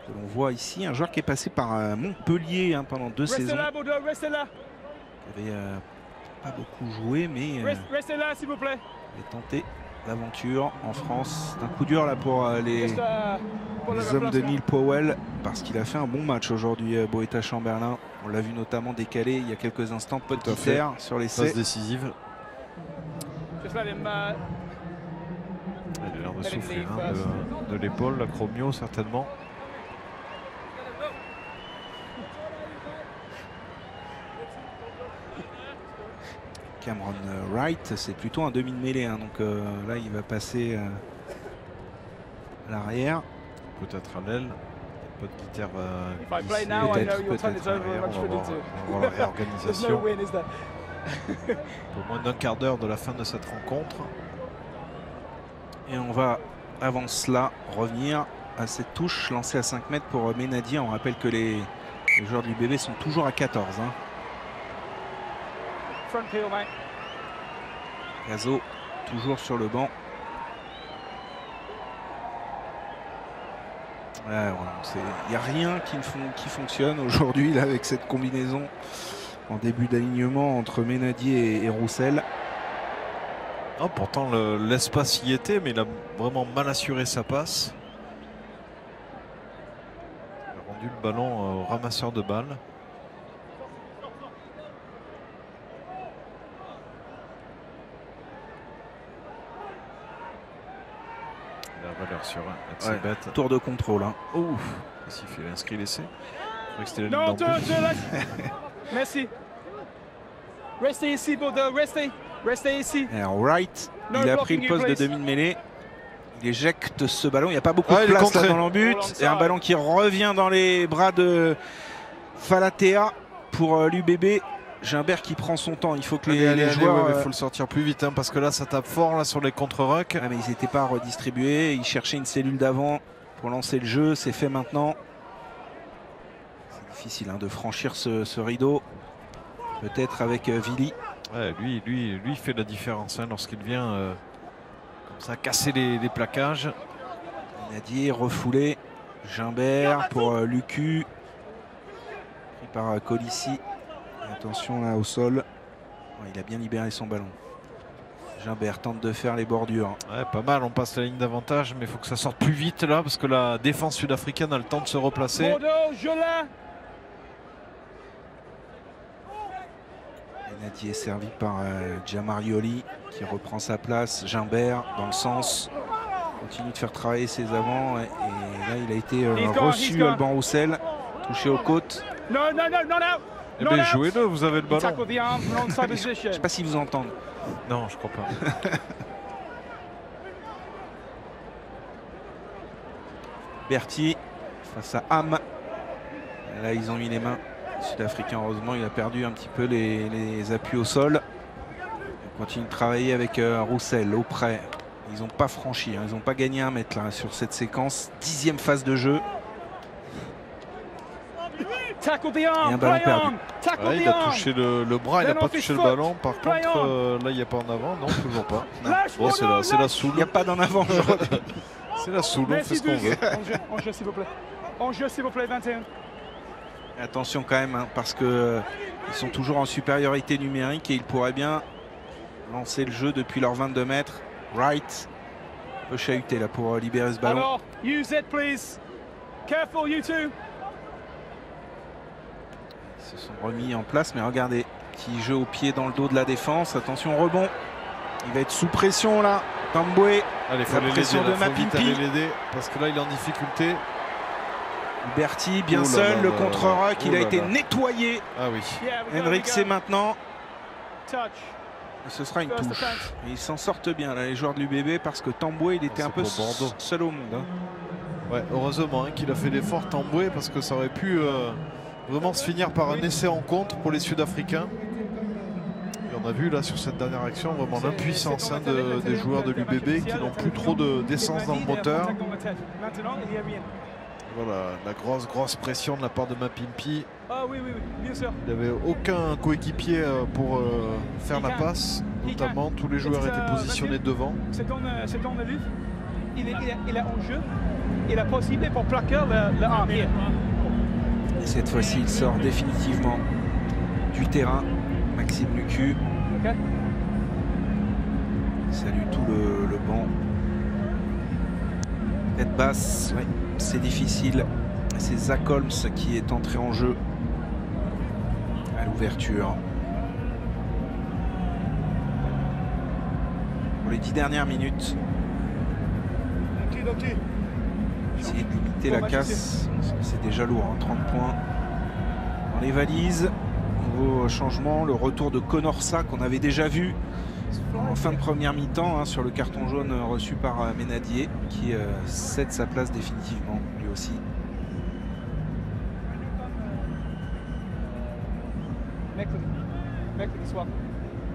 Que l'on voit ici, un joueur qui est passé par Montpellier pendant 2 saisons. Il n'avait pas beaucoup joué, mais Restez là, s'il vous plaît. il a tenté l'aventure en France. C'est un coup dur là pour les hommes de Neil Powell, parce qu'il a fait un bon match aujourd'hui, Boeta Chamberlain. On l'a vu notamment décalé il y a quelques instants, Potgieter sur l'essai. Passe décisive. Il a l'air de souffler de l'épaule, la Chromio certainement. Cameron Wright, c'est plutôt un demi de mêlée, donc là il va passer à l'arrière. Peut-être à l'aile. Potgieter va peut-être à l'arrière. On va voir la réorganisation. Pour moins d'un quart d'heure de la fin de cette rencontre. Et on va avant cela revenir à cette touche lancée à 5 mètres pour Ménadier. On rappelle que les joueurs du bébé sont toujours à 14. Gazo toujours sur le banc. Il n'y a rien qui fonctionne aujourd'hui avec cette combinaison en début d'alignement entre Ménadier et Roussel. Oh, pourtant l'espace y était, mais il a vraiment mal assuré sa passe. Il a rendu le ballon au ramasseur de balles. La valeur sur un, bête. Tour de contrôle. Ouf, il a inscrit l'essai. Je crois que c'était la ligne d'embut. Merci. Restez ici, Bordeaux, restez ici. Alors Wright, il a pris le poste de demi de mêlée. Il éjecte ce ballon. Il n'y a pas beaucoup de place là dans l'embut. Et un ballon qui revient dans les bras de Falatea pour l'UBB. Gimbert qui prend son temps. Il faut que les joueurs. Il faut le sortir plus vite parce que là, ça tape fort là, sur les contre-rucks. Mais ils n'étaient pas redistribués. Ils cherchaient une cellule d'avant pour lancer le jeu. C'est fait maintenant. C'est difficile de franchir ce rideau. Peut-être avec Villy. Ouais, lui fait la différence lorsqu'il vient comme ça casser les plaquages. Ménadier refoulé. Gimbert pour Lucu. Pris par Colissi. Attention là au sol. Il a bien libéré son ballon. Gimbert tente de faire les bordures. Ouais, pas mal, on passe la ligne d'avantage, mais il faut que ça sorte plus vite là parce que la défense sud-africaine a le temps de se replacer. Ménadier servi par Giamarioli qui reprend sa place. Gimbert dans le sens. Continue de faire travailler ses avants. Et là il a été reçu Alban Roussel. Touché aux côtes. Eh bien, jouez-le, vous avez le ballon. Je ne sais pas s'ils vous entendent. Non, je crois pas. Berti face à Ham. Là, ils ont mis les mains. Le Sud-Africain, heureusement, il a perdu un petit peu les appuis au sol. Il continue de travailler avec Roussel, auprès. Ils n'ont pas franchi, hein. Ils n'ont pas gagné un mètre là, sur cette séquence. 10e phase de jeu. Et un ballon perdu. Ouais, il a touché le bras, il n'a pas touché le ballon. Par contre, là, il n'y a pas en avant. Non, toujours pas. Bon, c'est la Soule. Il n'y a pas d'en avant aujourd'hui. C'est la Soule, on fait ce qu'on veut. En jeu, s'il vous plaît. En jeu, s'il vous plaît, 21. Attention quand même, hein, parce qu'ils sont toujours en supériorité numérique et ils pourraient bien lancer le jeu depuis leurs 22 mètres. Wright peut chahuter là pour libérer ce ballon. Alors, use it, please. Careful, you two. Ils se sont remis en place, mais regardez, petit jeu au pied dans le dos de la défense. Attention, rebond. Il va être sous pression là. Tamboué. Allez, faut pression de Mapimpi. Parce que là, il est en difficulté. Berti, bien seul, le contre-rock, il a été nettoyé. Ah oui. Hendrick, c'est maintenant. Touch. Et ce sera une touche. Et ils s'en sortent bien, là, les joueurs de l'UBB, parce que Tamboué, il était un peu seul au monde. Hein. Ouais, heureusement hein, qu'il a fait l'effort Tamboué, parce que ça aurait pu vraiment se finir par un essai en contre pour les Sud-Africains. Et on a vu là sur cette dernière action vraiment l'impuissance hein, des joueurs de l'UBB qui n'ont plus trop d'essence dans le moteur. Voilà, la grosse pression de la part de Mapimpi. Ah oui, bien sûr. Il n'avait aucun coéquipier pour faire la passe, notamment tous les joueurs étaient positionnés devant. C'est dans le lutte. Il est en jeu. Il a possible pour plaquer le arm. Et cette fois-ci, il sort définitivement du terrain. Maxime Lucu. Okay. Salue tout le banc. Tête basse, ouais, c'est difficile. C'est Zach Holmes qui est entré en jeu à l'ouverture. Pour les 10 dernières minutes. Essayer de limiter la casse. C'est déjà lourd, hein, 30 points dans les valises. Nouveau changement, le retour de Conorsa qu'on avait déjà vu en fin de première mi-temps hein, sur le carton jaune reçu par Ménadier qui cède sa place définitivement lui aussi. Mercredi soir.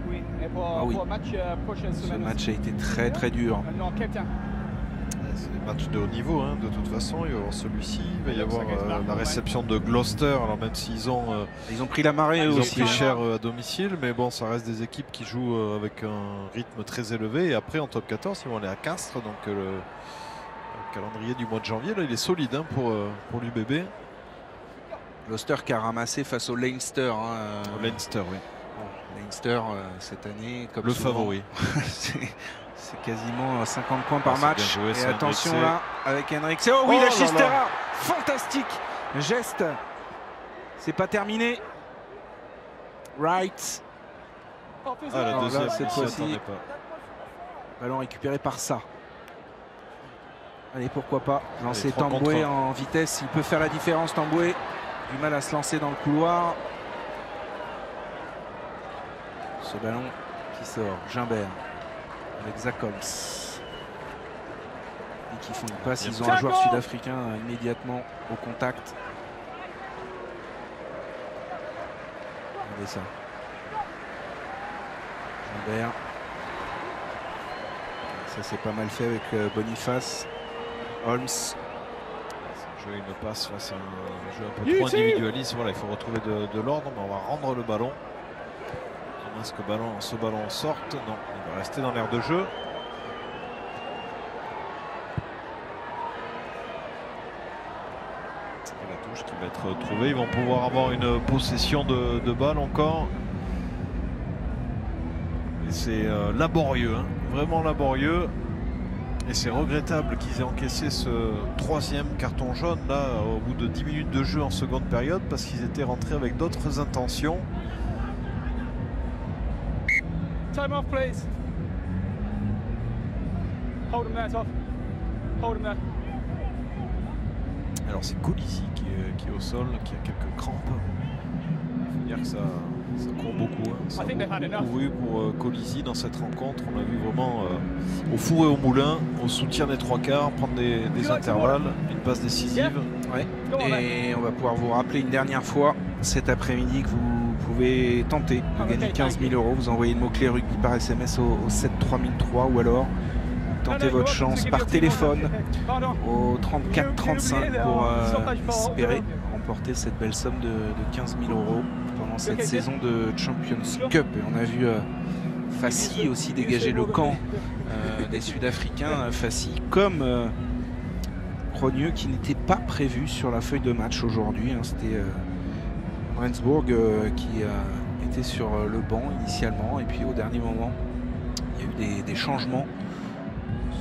Oui, et pour, ah oui. Pour match prochaine semaine. Ce match a été très dur. Non, capitaine. C'est des matchs de haut niveau hein, de toute façon. Il va y avoir celui-ci, il va y avoir la réception de Gloucester. Alors même s'ils ont pris la marée ils aussi. ont pris cher à domicile, mais bon, ça reste des équipes qui jouent avec un rythme très élevé. Et après en top 14, ils vont aller à Castres. Donc le calendrier du mois de janvier, là, il est solide hein, pour l'UBB. Gloucester qui a ramassé face au Leinster. Hein, au Leinster, oui. Bon, Leinster cette année, comme le souvent, favori. C'est quasiment 50 points par match. Joué, et attention Hendrick, là, avec Hendrick. Oh oui, la Chistera. Fantastique geste. C'est pas terminé. Wright. Ah, la deuxième, là, cette fois-ci, pas. Ballon récupéré par ça. Allez, pourquoi pas lancer Tamboué en vitesse. Il peut faire la différence, Tamboué. Du mal à se lancer dans le couloir. Ce ballon qui sort. Gimbert. Avec Zach Holmes. Et qui font une passe. Ils ont un joueur sud-africain immédiatement au contact. Regardez ça. Gimbert. Ça c'est pas mal fait avec Boniface. Holmes. Jouer une passe face à un jeu un peu trop individualiste. Voilà, il faut retrouver de l'ordre, mais on va rendre le ballon. Est-ce que ce ballon sorte? Non, il va rester dans l'aire de jeu. Et la touche qui va être trouvée. Ils vont pouvoir avoir une possession de balle encore. Et c'est laborieux, hein, vraiment laborieux. Et c'est regrettable qu'ils aient encaissé ce 3e carton jaune là au bout de 10 minutes de jeu en seconde période parce qu'ils étaient rentrés avec d'autres intentions. Time off, please. Hold him there, Toff. Hold him there. Alors c'est Colisi qui est au sol, qui a quelques crampes. Il faut Dire que ça court beaucoup. Hein. Ça a beaucoup couru pour Colisi dans cette rencontre. On a vu vraiment au four et au moulin, au soutien des trois quarts, prendre des intervalles, une passe décisive. Ouais. Et on va pouvoir vous rappeler une dernière fois cet après-midi que vous pouvez tenter de gagner 15 000 €. Vous envoyez le mot-clé rugby par SMS au 7 3003 ou alors tentez votre chance par téléphone au 34 35 pour espérer remporter cette belle somme de 15 000 € pendant cette saison de Champions Cup. Et on a vu Fassi aussi dégager le camp des Sud-Africains. Fassi comme Cronieux qui n'était pas prévu sur la feuille de match aujourd'hui. Hein. C'était Rensburg qui était sur le banc initialement et puis au dernier moment il y a eu des changements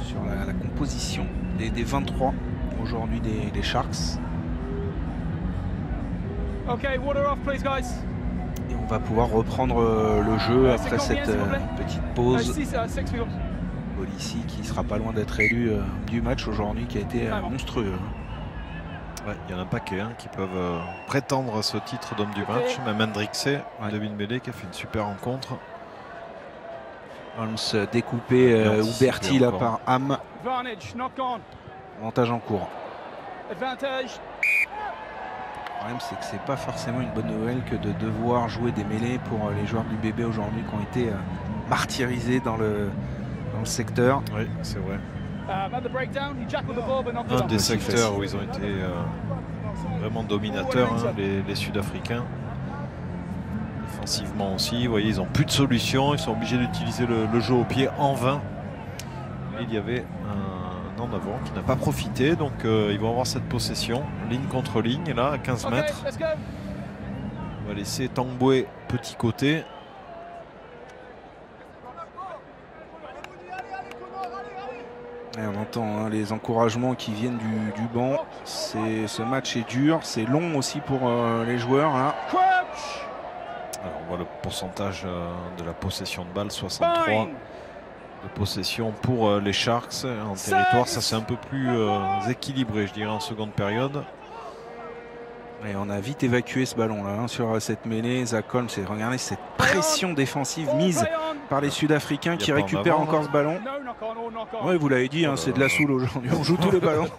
sur la composition des 23 aujourd'hui des Sharks. Okay, water off, please, guys. Et on va pouvoir reprendre le jeu après cette petite pause. Colisi qui sera pas loin d'être élu du match aujourd'hui, qui a été monstrueux. Ouais, il y en a un paquet qui peuvent prétendre à ce titre d'homme du match. Même Hendrixé, demi-mêlée, qui a fait une super rencontre. Holmes découpé Ouberti là par Ham. Avantage en cours. Le problème, c'est que c'est pas forcément une bonne nouvelle que de devoir jouer des mêlées pour les joueurs du bébé aujourd'hui qui ont été martyrisés dans le secteur. Oui, c'est vrai. Un des secteurs où ils ont été vraiment dominateurs, les Sud-Africains. Défensivement aussi, vous voyez, ils n'ont plus de solution, ils sont obligés d'utiliser le jeu au pied en vain. Et il y avait un en avant qui n'a pas profité, donc ils vont avoir cette possession, ligne contre ligne, là, à 15 mètres. On va laisser Tangboué petit côté. Et on entend les encouragements qui viennent du banc. Ce match est dur, c'est long aussi pour les joueurs. Là. Alors, on voit le pourcentage de la possession de balle, 63 de possession pour les Sharks en territoire. Ça, c'est un peu plus équilibré, je dirais, en seconde période. Et on a vite évacué ce ballon là sur cette mêlée. Zach Holmes, regardez cette pression défensive mise par les Sud-Africains qui récupèrent encore ce ballon. Oui, vous l'avez dit, c'est de la soule aujourd'hui. On joue tous les ballons.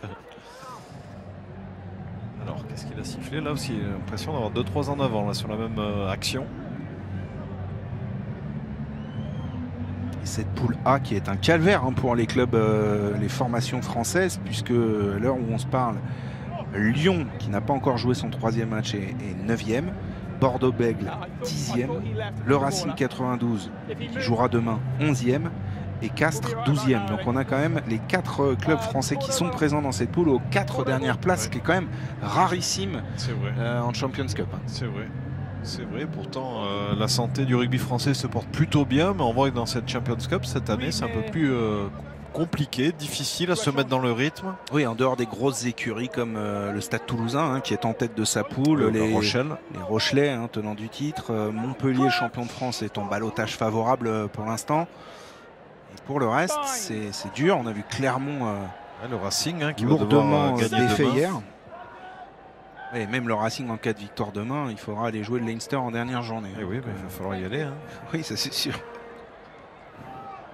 Alors, qu'est-ce qu'il a sifflé là aussi? J'ai l'impression d'avoir 2-3 en avant là, sur la même action. Et cette poule A qui est un calvaire pour les clubs, les formations françaises, puisque à l'heure où on se parle, Lyon, qui n'a pas encore joué son 3e match, est 9e. Bordeaux-Bègles, 10e. Le Racing 92, qui jouera demain, 11e. Et Castres, 12e. Donc on a quand même les 4 clubs français qui sont présents dans cette poule aux 4 dernières places, ce qui est quand même rarissime en Champions Cup. C'est vrai. C'est vrai, pourtant la santé du rugby français se porte plutôt bien, mais on voit que dans cette Champions Cup, cette année, c'est un peu plus compliqué, difficile à se mettre dans le rythme. Oui, en dehors des grosses écuries comme le Stade Toulousain, qui est en tête de sa poule, les Rochelais, tenants du titre, Montpellier, champion de France, est en ballottage favorable pour l'instant. Et pour le reste, c'est dur. On a vu Clermont le Racing qui lourdement va devoir défait gagner hier. Et même le Racing en cas de victoire demain, il faudra aller jouer le Leinster en dernière journée. Et oui, il va falloir y aller. Oui, ça c'est sûr.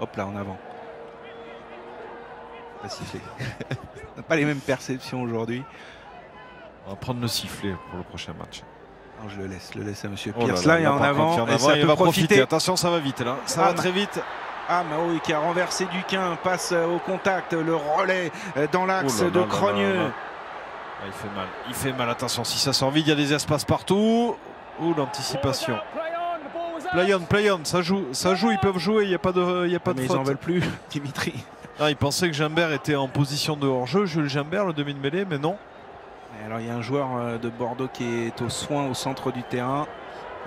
Hop là, en avant. Pas sifflé. On n'a pas les mêmes perceptions aujourd'hui. On va prendre le sifflet pour le prochain match. Non, je le laisse à Monsieur Pierce. Là, il est en avant. Et ça il peut va profiter. Attention, ça va vite là. Ça va très vite. Ah, mais oui, qui a renversé Duquin, passe au contact, le relais dans l'axe de Cronieux. Ah, il fait mal, attention, si ça sort vite, il y a des espaces partout. Ouh, l'anticipation. Play on, ça joue, ils peuvent jouer, il n'y a pas de faute. Ils n'en veulent plus, Dimitri. Ah, il pensait que Gimbert était en position de hors-jeu, Jules Gimbert, le demi de mêlée, mais non. Et alors il y a un joueur de Bordeaux qui est au soin au centre du terrain.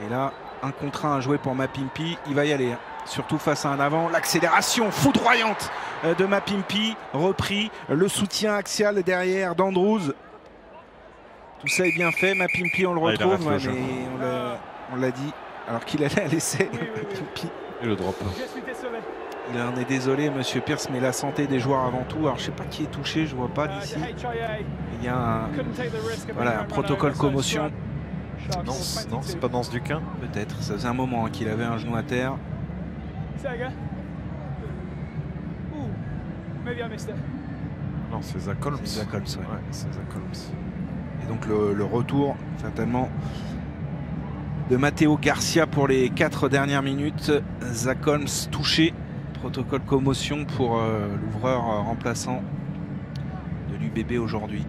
Et là, un contre un à jouer pour Mapimpi, il va y aller. Surtout face à un avant, l'accélération foudroyante de Mapimpi, repris, le soutien axial derrière d'Andrews. Tout ça est bien fait, Mapimpi on le retrouve, mais on l'a dit, alors qu'il allait à l'essai. Et le drop. Il en est désolé, Monsieur Pierce, mais la santé des joueurs avant tout. Alors je ne sais pas qui est touché, je ne vois pas d'ici. Il y a un protocole commotion. Non, c'est pas Nance Duquin. Peut-être, ça faisait un moment hein, qu'il avait un genou à terre. Non, c'est Zach Holmes. C'est Zach Holmes, ouais. Ouais, c'est Zach Holmes. Et donc le retour, certainement, de Matteo Garcia pour les 4 dernières minutes. Zach Holmes touché. Protocole commotion pour l'ouvreur remplaçant de l'UBB aujourd'hui.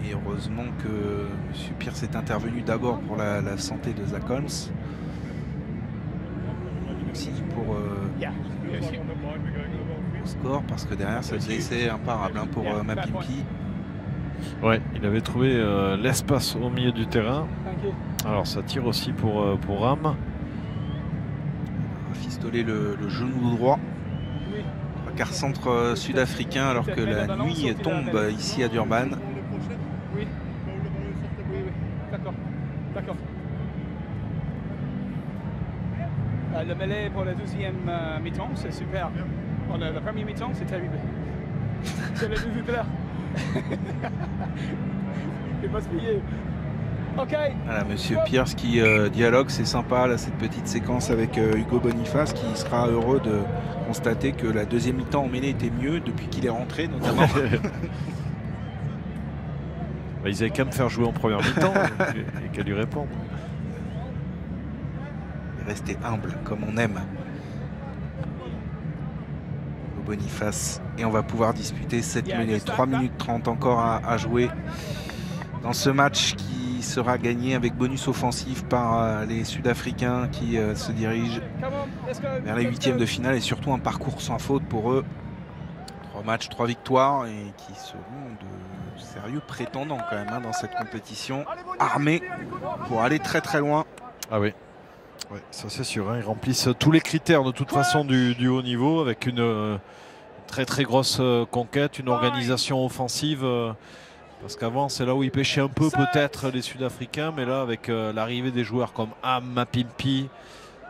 Et heureusement que M. Pierce est intervenu d'abord pour la santé de Zach Holmes. Aussi pour le score, parce que derrière ça se laissait imparable hein, pour Mapimpi. Ouais, il avait trouvé l'espace au milieu du terrain. Alors ça tire aussi pour Ram. On va fistoler le genou droit. Car centre sud-africain alors que la nuit tombe ici à Durban. Oui, d'accord, d'accord. Le mêlée pour la deuxième mi-temps, c'est super. Bon, le premier mi-temps, c'est terrible. C'est le deuxième là. Il va se payer. Ok. Voilà, Monsieur Pierce qui dialogue, c'est sympa là, cette petite séquence avec Hugo Boniface qui sera heureux de constater que la deuxième mi-temps en mêlée était mieux depuis qu'il est rentré notamment. Bah, ils avaient qu'à me faire jouer en première mi-temps et qu'à lui répondre. Rester humble comme on aime. Hugo Boniface et on va pouvoir disputer cette mêlée. 3 minutes 30 encore à jouer dans ce match qui sera gagné avec bonus offensif par les Sud-Africains qui se dirigent vers les 8e de finale et surtout un parcours sans faute pour eux. 3 matchs, 3 victoires et qui seront de sérieux prétendants quand même hein, dans cette compétition, armés pour aller très très loin. Ah oui, ouais, ça c'est sûr, hein. Ils remplissent tous les critères de toute façon du haut niveau avec une très très grosse conquête, une organisation offensive. Parce qu'avant, c'est là où ils pêchaient un peu peut-être les Sud-Africains, mais là, avec l'arrivée des joueurs comme Am, Mapimpi,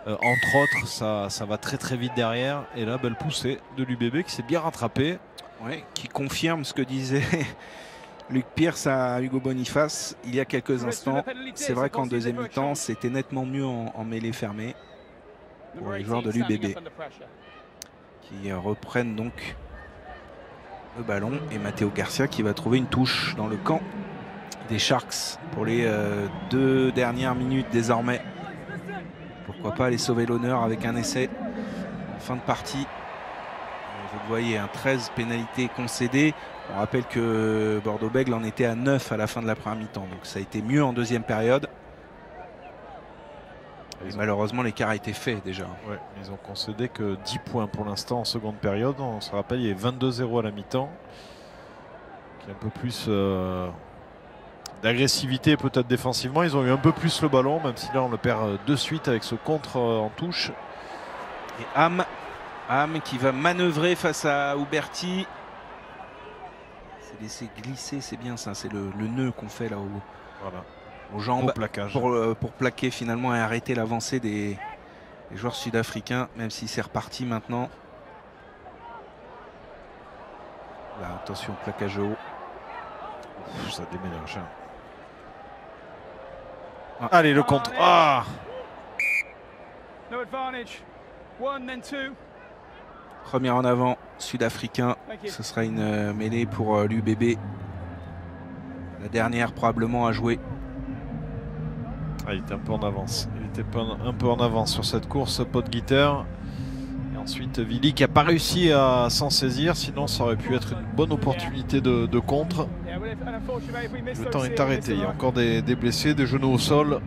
entre autres, ça va très très vite derrière. Et là, belle poussée de l'UBB qui s'est bien rattrapé. Ouais, qui confirme ce que disait Luc Pierce à Hugo Boniface il y a quelques instants. C'est vrai qu'en deuxième mi-temps, c'était nettement mieux en mêlée fermée pour les joueurs de l'UBB qui reprennent donc le ballon et Matteo Garcia qui va trouver une touche dans le camp des Sharks pour les 2 dernières minutes désormais. Pourquoi pas aller sauver l'honneur avec un essai en fin de partie. Vous le voyez, 13 pénalités concédées. On rappelle que Bordeaux-Bègles en était à 9 à la fin de la première mi-temps. Donc ça a été mieux en deuxième période. Et malheureusement, l'écart a été fait déjà. Ouais, ils ont concédé que 10 points pour l'instant en seconde période. On se rappelle, il y a 22-0 à la mi-temps. Un peu plus d'agressivité peut-être défensivement. Ils ont eu un peu plus le ballon, même si là on le perd de suite avec ce contre en touche. Et Am qui va manœuvrer face à Huberti. C'est laissé glisser, c'est bien ça. C'est le nœud qu'on fait là voilà. Aux jambes pour plaquer finalement et arrêter l'avancée des joueurs sud-africains, même si c'est reparti maintenant. Là, attention, plaquage haut. Ça déménage. Ah. Allez, le contre. Ah, Première en avant, sud-africain. Ce sera une mêlée pour l'UBB. La dernière probablement à jouer. Ah, il était un peu en avance. Il était un peu en avance sur cette course, Potgieter. Et ensuite, Willy qui n'a pas réussi à s'en saisir. Sinon, ça aurait pu être une bonne opportunité de contre. Le temps est arrêté. Il y a encore des blessés, des genoux au sol.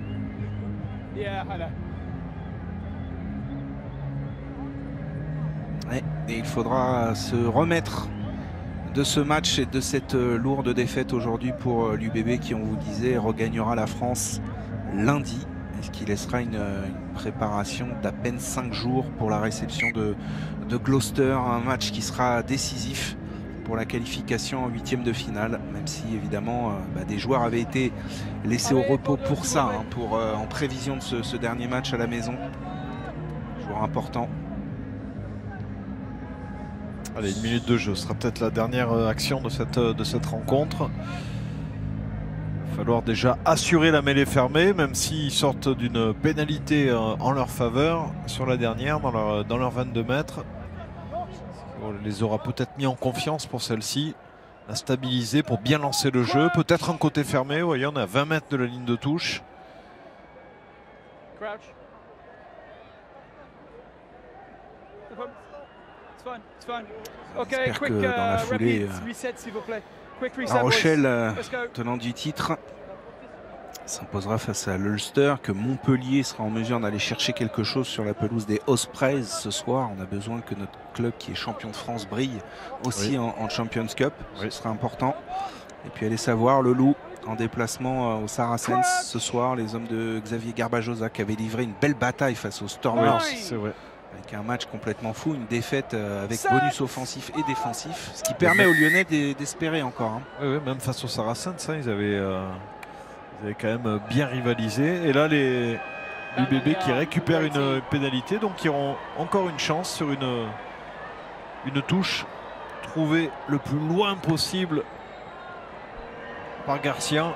Ouais, et il faudra se remettre de ce match et de cette lourde défaite aujourd'hui pour l'UBB qui, on vous disait, regagnera la France lundi, ce qui laissera une préparation d'à peine 5 jours pour la réception de Gloucester, un match qui sera décisif pour la qualification en 8e de finale, même si évidemment des joueurs avaient été laissés au repos pour ça, hein, en prévision de ce dernier match à la maison. Joueur important. Allez, 1 minute de jeu, ce sera peut-être la dernière action de cette rencontre. Il va falloir déjà assurer la mêlée fermée, même s'ils sortent d'une pénalité en leur faveur sur la dernière, dans leur 22 mètres. On les aura peut-être mis en confiance pour celle-ci, la stabiliser pour bien lancer le jeu. Peut-être un côté fermé, vous voyez, on est à 20 mètres de la ligne de touche. J'espère que dans la foulée, La Rochelle, tenant du titre, s'imposera face à l'Ulster, que Montpellier sera en mesure d'aller chercher quelque chose sur la pelouse des Ospreys ce soir. On a besoin que notre club qui est champion de France brille aussi en Champions Cup. Ce sera important. Et puis allez savoir, le Loup en déplacement au Saracens ce soir. Les hommes de Xavier Garbajosa qui avaient livré une belle bataille face aux Stormers. C'est vrai. Avec un match complètement fou, une défaite avec bonus offensif et défensif, ce qui permet aux Lyonnais d'espérer encore. Hein. Oui, même face aux Saracens, ils avaient quand même bien rivalisé. Et là, les l'UBB qui récupèrent une pénalité, donc qui auront encore une chance sur une touche trouvée le plus loin possible par Garcia.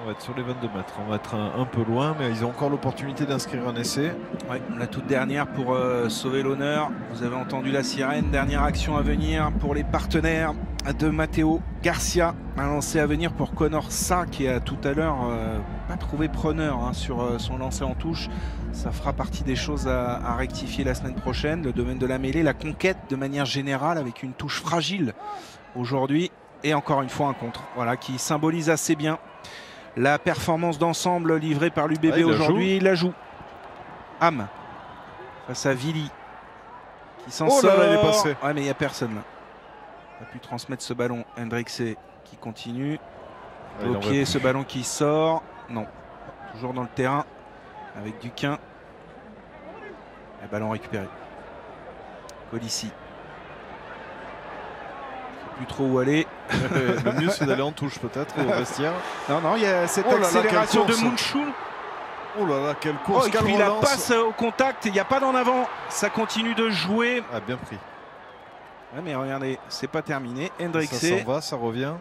On va être sur les 22 mètres, on va être un peu loin, mais ils ont encore l'opportunité d'inscrire un essai. Ouais, la toute dernière pour sauver l'honneur. Vous avez entendu la sirène, dernière action à venir pour les partenaires de Matteo Garcia. Un lancer à venir pour Connor Sa qui a tout à l'heure pas trouvé preneur sur son lancer en touche. Ça fera partie des choses à rectifier la semaine prochaine. Le domaine de la mêlée, la conquête de manière générale avec une touche fragile aujourd'hui. Et encore une fois un contre, voilà, qui symbolise assez bien la performance d'ensemble livrée par l'UBB aujourd'hui. Il la joue. Ham face à Vili qui s'en sort. Là, il est passé. Ouais, mais il n'y a personne là. Il a pu transmettre ce ballon. Hendrixé qui continue. Au pied, ce ballon qui sort. Non. Toujours dans le terrain avec Duquin. Le ballon récupéré. Colissi. Plus trop où aller. Le mieux c'est d'aller en touche peut-être au vestiaire. Non, il y a cette accélération de Munchul. Oh là là, quelle course, quelle relance. La passe au contact, il n'y a pas d'en avant. Ça continue de jouer. Ah, bien pris. Ouais, mais regardez, c'est pas terminé. Ça Hendrixé. s'en va, ça revient.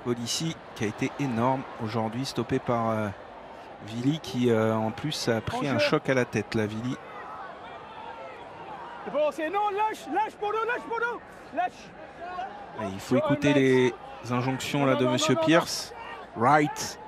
Colissi qui a été énorme aujourd'hui, stoppé par Vili qui en plus a pris un choc à la tête là, Vili. Non, lâche Bono. Il faut écouter les injonctions là de Monsieur Pierce. Right